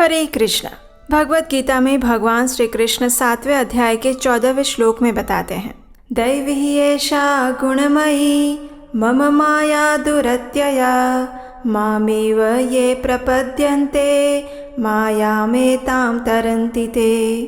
हरे कृष्ण। भगवत गीता में भगवान श्री कृष्ण 7वें अध्याय के 14वें श्लोक में बताते हैं, दैवी एषा गुणमयी मम माया दुरत्यया मामेव ये प्रपद्यन्ते मायामेतां तरन्ति ते।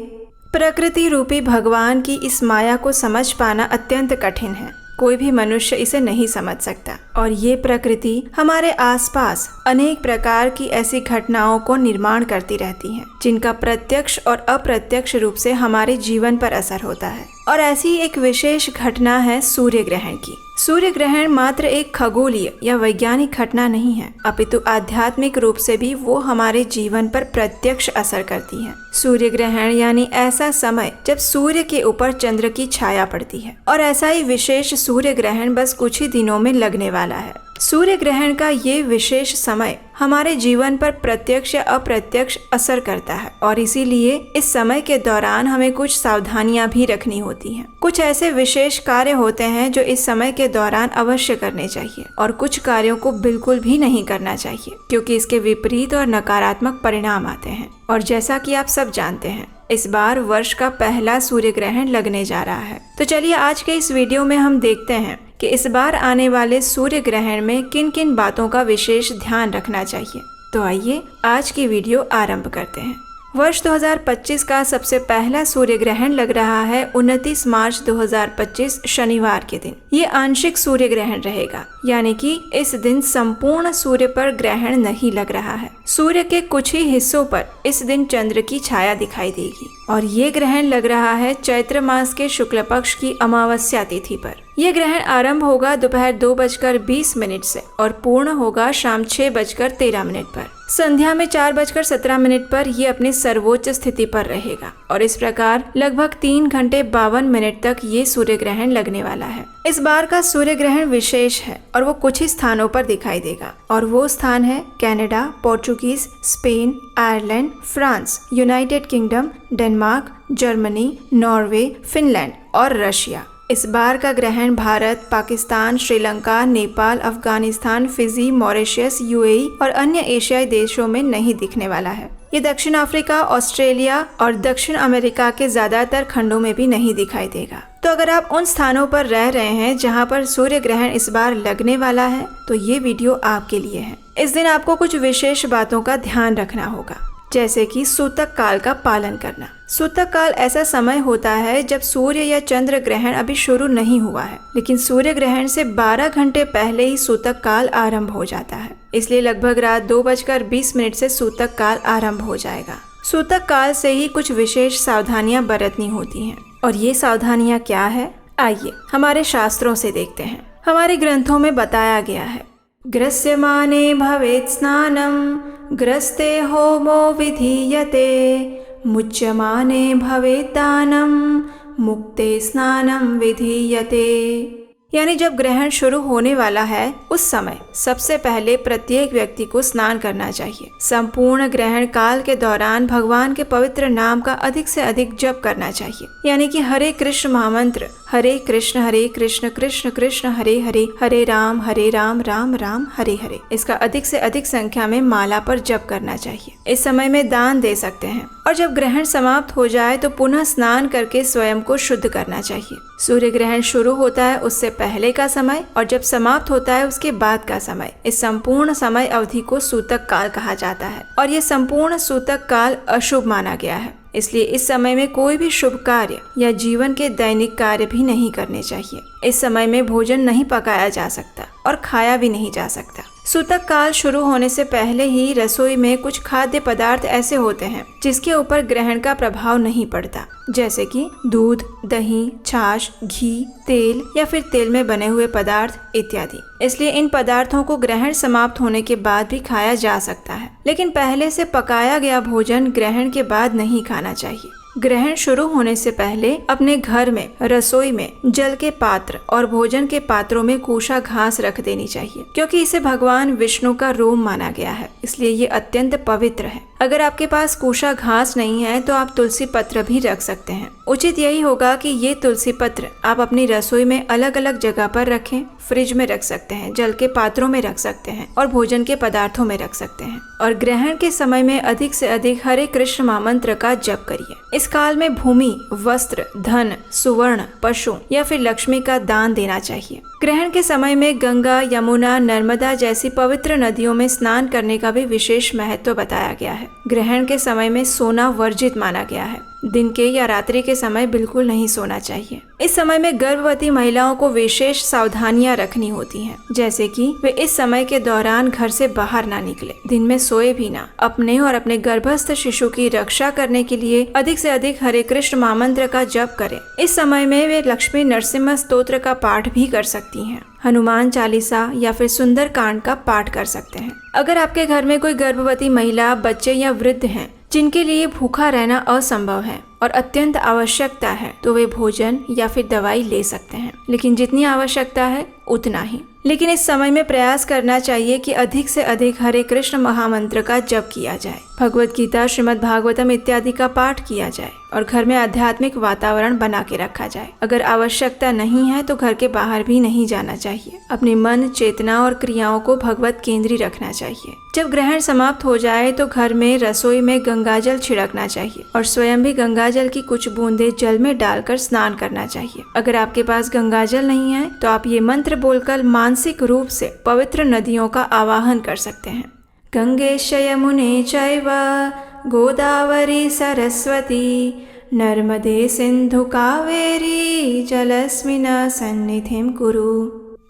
प्रकृति रूपी भगवान की इस माया को समझ पाना अत्यंत कठिन है। कोई भी मनुष्य इसे नहीं समझ सकता और ये प्रकृति हमारे आसपास अनेक प्रकार की ऐसी घटनाओं को निर्माण करती रहती हैं, जिनका प्रत्यक्ष और अप्रत्यक्ष रूप से हमारे जीवन पर असर होता है। और ऐसी एक विशेष घटना है सूर्य ग्रहण की। सूर्य ग्रहण मात्र एक खगोलीय या वैज्ञानिक घटना नहीं है, अपितु आध्यात्मिक रूप से भी वो हमारे जीवन पर प्रत्यक्ष असर करती है। सूर्य ग्रहण यानी ऐसा समय जब सूर्य के ऊपर चंद्र की छाया पड़ती है, और ऐसा ही विशेष सूर्य ग्रहण बस कुछ ही दिनों में लगने वाला है। सूर्य ग्रहण का ये विशेष समय हमारे जीवन पर प्रत्यक्ष या अप्रत्यक्ष असर करता है, और इसीलिए इस समय के दौरान हमें कुछ सावधानियां भी रखनी होती हैं। कुछ ऐसे विशेष कार्य होते हैं जो इस समय के दौरान अवश्य करने चाहिए, और कुछ कार्यों को बिल्कुल भी नहीं करना चाहिए, क्योंकि इसके विपरीत और नकारात्मक परिणाम आते हैं। और जैसा कि आप सब जानते हैं, इस बार वर्ष का पहला सूर्य ग्रहण लगने जा रहा है। तो चलिए आज के इस वीडियो में हम देखते हैं कि इस बार आने वाले सूर्य ग्रहण में किन किन बातों का विशेष ध्यान रखना चाहिए। तो आइए आज की वीडियो आरंभ करते हैं। वर्ष 2025 का सबसे पहला सूर्य ग्रहण लग रहा है 29 मार्च 2025 शनिवार के दिन। ये आंशिक सूर्य ग्रहण रहेगा, यानी कि इस दिन संपूर्ण सूर्य पर ग्रहण नहीं लग रहा है। सूर्य के कुछ ही हिस्सों पर इस दिन चंद्र की छाया दिखाई देगी, और ये ग्रहण लग रहा है चैत्र मास के शुक्ल पक्ष की अमावस्या तिथि पर। यह ग्रहण आरंभ होगा दोपहर 2:20 से और पूर्ण होगा शाम 6:13 पर। संध्या में 4:17 पर यह अपनी सर्वोच्च स्थिति पर रहेगा, और इस प्रकार लगभग 3 घंटे 52 मिनट तक ये सूर्य ग्रहण लगने वाला है। इस बार का सूर्य ग्रहण विशेष है और वो कुछ ही स्थानों पर दिखाई देगा, और वो स्थान है Canada, Portuguese, Spain, Ireland, France, United kingdom, Denmark, Germany, Norway, Finland और रशिया। इस बार का ग्रहण Bharat, Pakistan, Sri Lanka, Nepal, Afghanistan, Fiji, Mauritius, UAE और अन्य एशियाई देशों में नहीं दिखने वाला है। ये दक्षिण अफ्रीका, ऑस्ट्रेलिया और दक्षिण अमेरिका के ज्यादातर खंडों में भी नहीं दिखाई देगा। तो अगर आप उन स्थानों पर रह रहे हैं जहां पर सूर्य ग्रहण इस बार लगने वाला है, तो ये वीडियो आपके लिए है। इस दिन आपको कुछ विशेष बातों का ध्यान रखना होगा, जैसे कि सूतक काल का पालन करना। सूतक काल ऐसा समय होता है जब सूर्य या चंद्र ग्रहण अभी शुरू नहीं हुआ है, लेकिन सूर्य ग्रहण से 12 घंटे पहले ही सूतक काल आरंभ हो जाता है। इसलिए लगभग रात 2:20 से सूतक काल आरंभ हो जाएगा। सूतक काल से ही कुछ विशेष सावधानियां बरतनी होती हैं, और ये सावधानियां क्या है, आइए हमारे शास्त्रों से देखते हैं। हमारे ग्रंथों में बताया गया है, ग्रस्यमाने भवेत् स्नानम ग्रस्ते होमो विधीयते मुच्यमाने भवेत् दानम मुक्ते स्नानम विधीयते। यानी जब ग्रहण शुरू होने वाला है, उस समय सबसे पहले प्रत्येक व्यक्ति को स्नान करना चाहिए। संपूर्ण ग्रहण काल के दौरान भगवान के पवित्र नाम का अधिक से अधिक जप करना चाहिए, यानी कि हरे कृष्ण महामंत्र, हरे कृष्ण कृष्ण कृष्ण हरे हरे, हरे राम राम राम हरे हरे, इसका अधिक से अधिक संख्या में माला पर जप करना चाहिए। इस समय में दान दे सकते हैं, और जब ग्रहण समाप्त हो जाए तो पुनः स्नान करके स्वयं को शुद्ध करना चाहिए। सूर्य ग्रहण शुरू होता है उससे पहले का समय, और जब समाप्त होता है उसके बाद का समय, इस संपूर्ण समय अवधि को सूतक काल कहा जाता है। और ये संपूर्ण सूतक काल अशुभ माना गया है, इसलिए इस समय में कोई भी शुभ कार्य या जीवन के दैनिक कार्य भी नहीं करने चाहिए। इस समय में भोजन नहीं पकाया जा सकता और खाया भी नहीं जा सकता। सूतक काल शुरू होने से पहले ही रसोई में कुछ खाद्य पदार्थ ऐसे होते हैं जिसके ऊपर ग्रहण का प्रभाव नहीं पड़ता, जैसे कि दूध, दही, छाछ, घी, तेल या फिर तेल में बने हुए पदार्थ इत्यादि। इसलिए इन पदार्थों को ग्रहण समाप्त होने के बाद भी खाया जा सकता है, लेकिन पहले से पकाया गया भोजन ग्रहण के बाद नहीं खाना चाहिए। ग्रहण शुरू होने से पहले अपने घर में रसोई में जल के पात्र और भोजन के पात्रों में कूशा घास रख देनी चाहिए, क्योंकि इसे भगवान विष्णु का रोम माना गया है, इसलिए ये अत्यंत पवित्र है। अगर आपके पास कूशा घास नहीं है तो आप तुलसी पत्र भी रख सकते हैं। उचित यही होगा कि ये तुलसी पत्र आप अपनी रसोई में अलग अलग जगह पर रखें। फ्रिज में रख सकते हैं, जल के पात्रों में रख सकते हैं और भोजन के पदार्थों में रख सकते हैं। और ग्रहण के समय में अधिक से अधिक हरे कृष्ण महामंत्र का जप करिए। इस काल में भूमि, वस्त्र, धन, सुवर्ण, पशु या फिर लक्ष्मी का दान देना चाहिए। ग्रहण के समय में गंगा, यमुना, नर्मदा जैसी पवित्र नदियों में स्नान करने का भी विशेष महत्व बताया गया है। ग्रहण के समय में सोना वर्जित माना गया है। दिन के या रात्रि के समय बिल्कुल नहीं सोना चाहिए। इस समय में गर्भवती महिलाओं को विशेष सावधानियां रखनी होती हैं, जैसे कि वे इस समय के दौरान घर से बाहर ना निकले, दिन में सोए भी ना। अपने और अपने गर्भस्थ शिशु की रक्षा करने के लिए अधिक से अधिक हरे कृष्ण महामंत्र का जप करें। इस समय में वे लक्ष्मी नरसिम्हा स्तोत्र का पाठ भी कर सकती हैं। हनुमान चालीसा या फिर सुंदर कांड का पाठ कर सकते हैं। अगर आपके घर में कोई गर्भवती महिला, बच्चे या वृद्ध हैं जिनके लिए भूखा रहना असंभव है और अत्यंत आवश्यकता है, तो वे भोजन या फिर दवाई ले सकते हैं, लेकिन जितनी आवश्यकता है उतना ही। लेकिन इस समय में प्रयास करना चाहिए कि अधिक से अधिक हरे कृष्ण महामंत्र का जप किया जाए, भगवत गीता, श्रीमद् भागवतम इत्यादि का पाठ किया जाए और घर में आध्यात्मिक वातावरण बना के रखा जाए। अगर आवश्यकता नहीं है तो घर के बाहर भी नहीं जाना चाहिए। अपने मन, चेतना और क्रियाओं को भगवत केंद्री रखना चाहिए। जब ग्रहण समाप्त हो जाए तो घर में रसोई में गंगाजल छिड़कना चाहिए और स्वयं भी गंगाजल की कुछ बूंदें जल में डालकर स्नान करना चाहिए। अगर आपके पास गंगाजल नहीं है तो आप ये मंत्र बोलकर मानसिक रूप से पवित्र नदियों का आवाहन कर सकते हैं। गंगेश यमुने चैव गोदावरी सरस्वती नर्मदे सिंधु कावेरी जलस्मिन् सन्निधिं कुरु।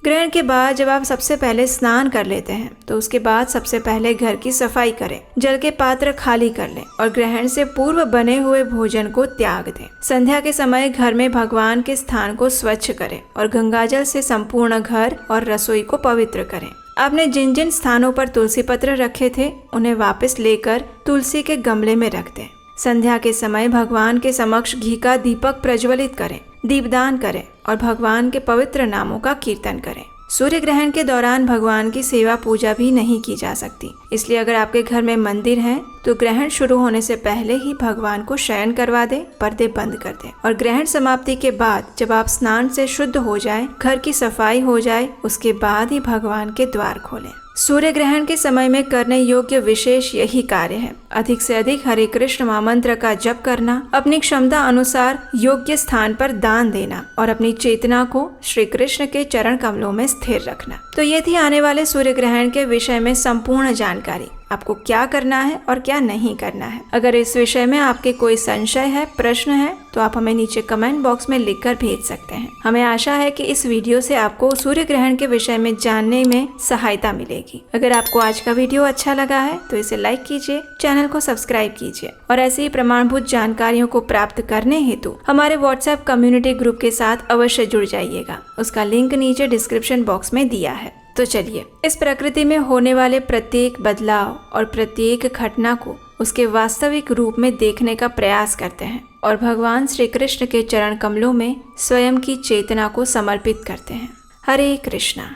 ग्रहण के बाद जब आप सबसे पहले स्नान कर लेते हैं तो उसके बाद सबसे पहले घर की सफाई करें, जल के पात्र खाली कर लें और ग्रहण से पूर्व बने हुए भोजन को त्याग दें। संध्या के समय घर में भगवान के स्थान को स्वच्छ करें और गंगाजल से संपूर्ण घर और रसोई को पवित्र करें। आपने जिन जिन स्थानों पर तुलसी पत्र रखे थे उन्हें वापस लेकर तुलसी के गमले में रख दें। संध्या के समय भगवान के समक्ष घी का दीपक प्रज्वलित करें, दीपदान करें और भगवान के पवित्र नामों का कीर्तन करें। सूर्य ग्रहण के दौरान भगवान की सेवा पूजा भी नहीं की जा सकती, इसलिए अगर आपके घर में मंदिर है तो ग्रहण शुरू होने से पहले ही भगवान को शयन करवा दें, पर्दे बंद कर दें और ग्रहण समाप्ति के बाद जब आप स्नान से शुद्ध हो जाएं, घर की सफाई हो जाए, उसके बाद ही भगवान के द्वार खोलें। सूर्य ग्रहण के समय में करने योग्य विशेष यही कार्य है। अधिक से अधिक हरे कृष्ण महामंत्र का जप करना, अपनी क्षमता अनुसार योग्य स्थान पर दान देना और अपनी चेतना को श्री कृष्ण के चरण कमलों में स्थिर रखना। तो ये थी आने वाले सूर्य ग्रहण के विषय में संपूर्ण जानकारी। आपको क्या करना है और क्या नहीं करना है। अगर इस विषय में आपके कोई संशय है, प्रश्न है, तो आप हमें नीचे कमेंट बॉक्स में लिखकर भेज सकते हैं। हमें आशा है कि इस वीडियो से आपको सूर्य ग्रहण के विषय में जानने में सहायता मिलेगी। अगर आपको आज का वीडियो अच्छा लगा है तो इसे लाइक कीजिए, चैनल को सब्सक्राइब कीजिए और ऐसी ही प्रमाणभूत जानकारियों को प्राप्त करने हेतु हमारे व्हाट्सएप कम्युनिटी ग्रुप के साथ अवश्य जुड़ जाइएगा। उसका लिंक नीचे डिस्क्रिप्शन बॉक्स में दिया है। तो चलिए इस प्रकृति में होने वाले प्रत्येक बदलाव और प्रत्येक घटना को उसके वास्तविक रूप में देखने का प्रयास करते हैं और भगवान श्री कृष्ण के चरण कमलों में स्वयं की चेतना को समर्पित करते हैं। हरे कृष्णा।